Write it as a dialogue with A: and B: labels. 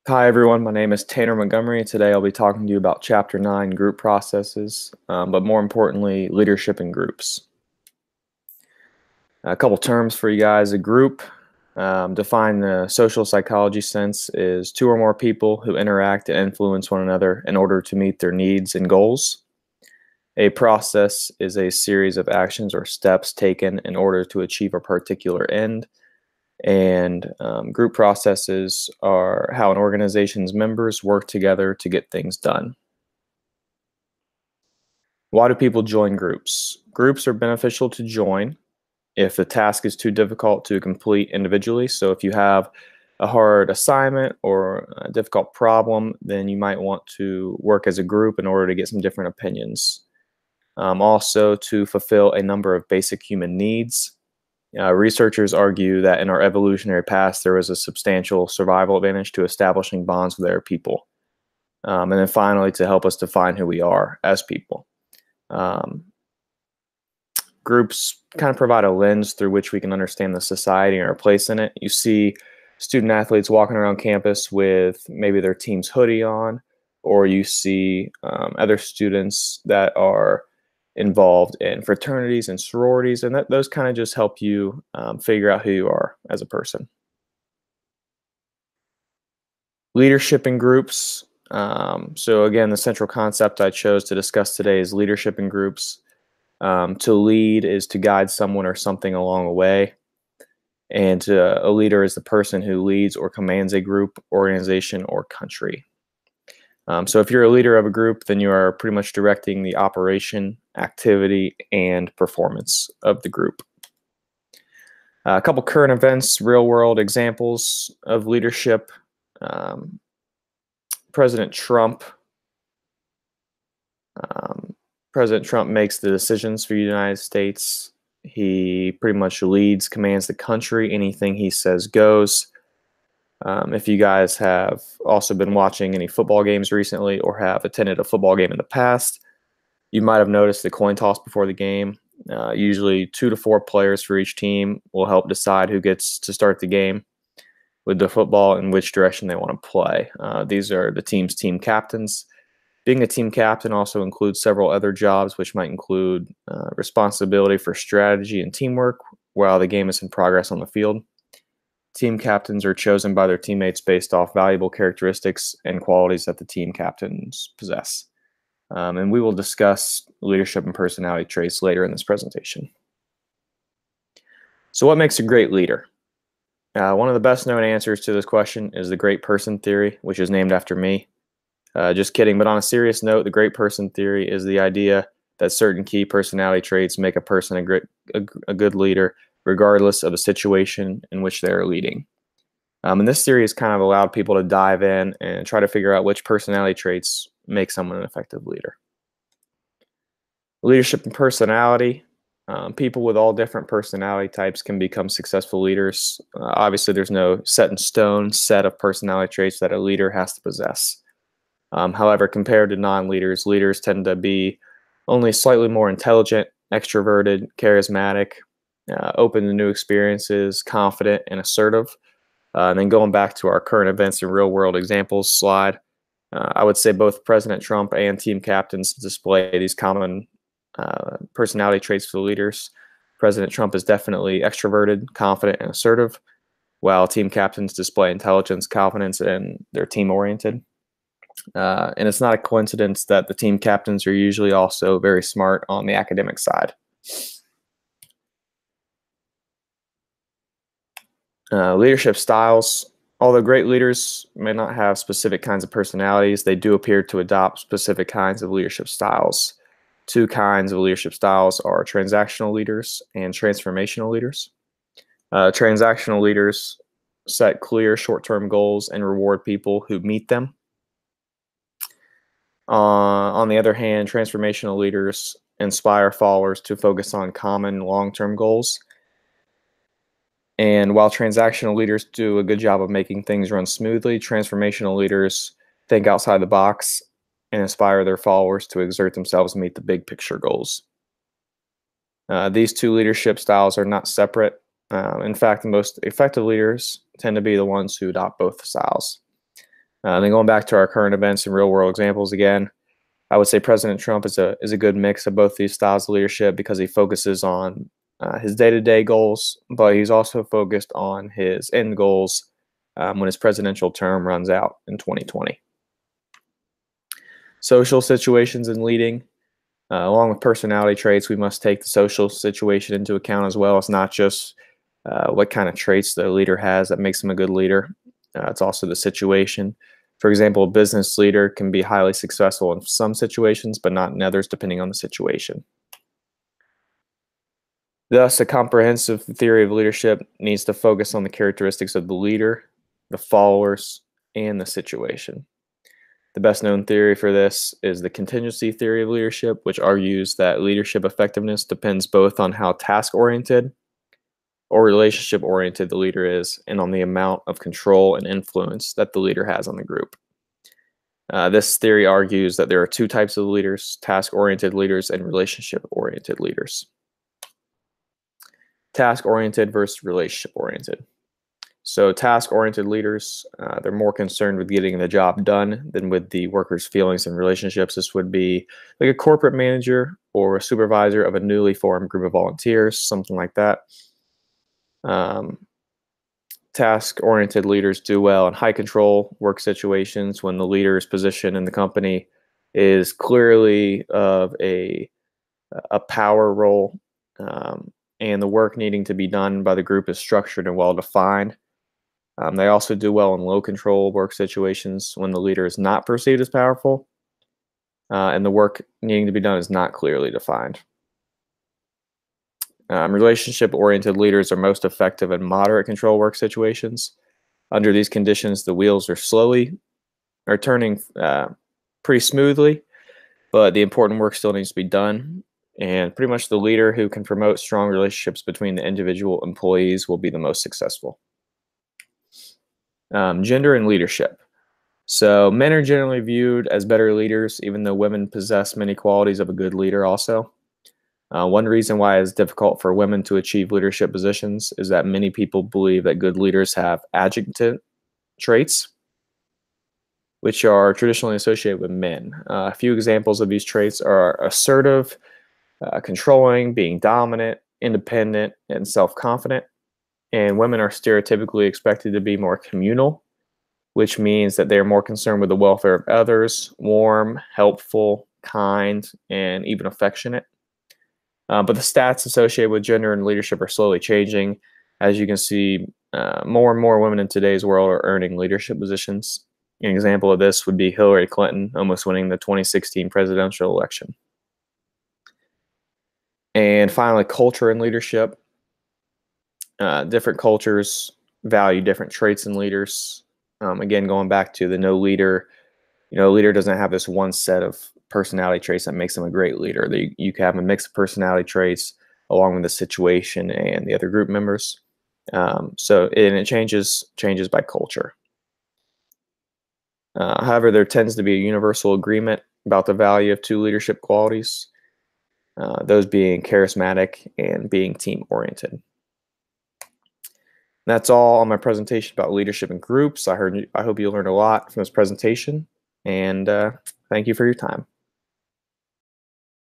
A: Hi everyone, my name is Tanner Montgomery. Today I'll be talking to you about Chapter 9, group processes, but more importantly, leadership in groups. A couple terms for you guys. A group, defined in the social psychology sense, is two or more people who interact and influence one another in order to meet their needs and goals. A process is a series of actions or steps taken in order to achieve a particular end. And group processes are how an organization's members work together to get things done. Why do people join groups? Groups are beneficial to join if the task is too difficult to complete individually. So if you have a hard assignment or a difficult problem, then you might want to work as a group in order to get some different opinions. Also, to fulfill a number of basic human needs. Researchers argue that in our evolutionary past, there was a substantial survival advantage to establishing bonds with other people. And then finally, to help us define who we are as people. Um, Groups kind of provide a lens through which we can understand the society and our place in it. You see student athletes walking around campus with maybe their team's hoodie on, or you see other students that are involved in fraternities and sororities, and those kind of just help you figure out who you are as a person. Leadership in groups. So again, the central concept I chose to discuss today is leadership in groups. To lead is to guide someone or something along the way. And a leader is the person who leads or commands a group, organization, or country. So if you're a leader of a group, then you are pretty much directing the operation, activity, and performance of the group. A couple current events, real world examples of leadership. Um, President Trump. President Trump makes the decisions for the United States. He pretty much leads, commands the country. Anything he says goes. If you guys have also been watching any football games recently or have attended a football game in the past, you might have noticed the coin toss before the game. Usually 2 to 4 players for each team will help decide who gets to start the game with the football and which direction they want to play. These are the team's team captains. Being a team captain also includes several other jobs, which might include responsibility for strategy and teamwork while the game is in progress on the field. Team captains are chosen by their teammates based off valuable characteristics and qualities that the team captains possess. And we will discuss leadership and personality traits later in this presentation. So what makes a great leader? One of the best known answers to this question is the great person theory, which is named after me. Just kidding, but on a serious note, the great person theory is the idea that certain key personality traits make a person a good leader, regardless of the situation in which they are leading. And this theory has kind of allowed people to dive in and try to figure out which personality traits make someone an effective leader. Leadership and personality. People with all different personality types can become successful leaders. Obviously, there's no set in stone set of personality traits that a leader has to possess. However, compared to non-leaders, leaders tend to be only slightly more intelligent, extroverted, charismatic, open to new experiences, confident, and assertive. And then going back to our current events and real-world examples slide, I would say both President Trump and team captains display these common personality traits for the leaders. President Trump is definitely extroverted, confident, and assertive, while team captains display intelligence, confidence, and they're team-oriented. And it's not a coincidence that the team captains are usually also very smart on the academic side. Leadership styles. Although great leaders may not have specific kinds of personalities, they do appear to adopt specific kinds of leadership styles. 2 kinds of leadership styles are transactional leaders and transformational leaders. Transactional leaders set clear short-term goals and reward people who meet them. On the other hand, transformational leaders inspire followers to focus on common long-term goals. And while transactional leaders do a good job of making things run smoothly, transformational leaders think outside the box and inspire their followers to exert themselves and meet the big picture goals. These 2 leadership styles are not separate. In fact, the most effective leaders tend to be the ones who adopt both styles. Then going back to our current events and real world examples again, I would say President Trump is a good mix of both these styles of leadership because he focuses on his day-to-day goals, but he's also focused on his end goals when his presidential term runs out in 2020. Social situations in leading. Along with personality traits, we must take the social situation into account as well. It's not just what kind of traits the leader has that makes him a good leader. It's also the situation. For example, a business leader can be highly successful in some situations, but not in others, depending on the situation. Thus, a comprehensive theory of leadership needs to focus on the characteristics of the leader, the followers, and the situation. The best known theory for this is the contingency theory of leadership, which argues that leadership effectiveness depends both on how task-oriented or relationship-oriented the leader is and on the amount of control and influence that the leader has on the group. This theory argues that there are two types of leaders: task-oriented leaders and relationship-oriented leaders. Task-oriented versus relationship-oriented. So task-oriented leaders, they're more concerned with getting the job done than with the workers' feelings and relationships. This would be like a corporate manager or a supervisor of a newly formed group of volunteers, something like that. Task-oriented leaders do well in high-control work situations when the leader's position in the company is clearly of a power role, and the work needing to be done by the group is structured and well-defined. They also do well in low-control work situations when the leader is not perceived as powerful, and the work needing to be done is not clearly defined. Relationship-oriented leaders are most effective in moderate control work situations. Under these conditions, the wheels are turning pretty smoothly, but the important work still needs to be done. And pretty much the leader who can promote strong relationships between the individual employees will be the most successful. Gender and leadership. So men are generally viewed as better leaders, even though women possess many qualities of a good leader also. One reason why it's difficult for women to achieve leadership positions is that many people believe that good leaders have adjutant traits, which are traditionally associated with men. A few examples of these traits are assertive, controlling, being dominant, independent, and self-confident. And women are stereotypically expected to be more communal, which means that they are more concerned with the welfare of others, warm, helpful, kind, and even affectionate. But the stats associated with gender and leadership are slowly changing. As you can see, more and more women in today's world are earning leadership positions. An example of this would be Hillary Clinton almost winning the 2016 presidential election. And finally, culture and leadership. Different cultures value different traits in leaders. Again, going back to the no leader, a leader doesn't have this one set of personality traits that makes them a great leader. You can have a mix of personality traits along with the situation and the other group members. And it changes by culture. However, there tends to be a universal agreement about the value of two leadership qualities, those being charismatic and being team-oriented. That's all on my presentation about leadership in groups. I hope you learned a lot from this presentation, and thank you for your time.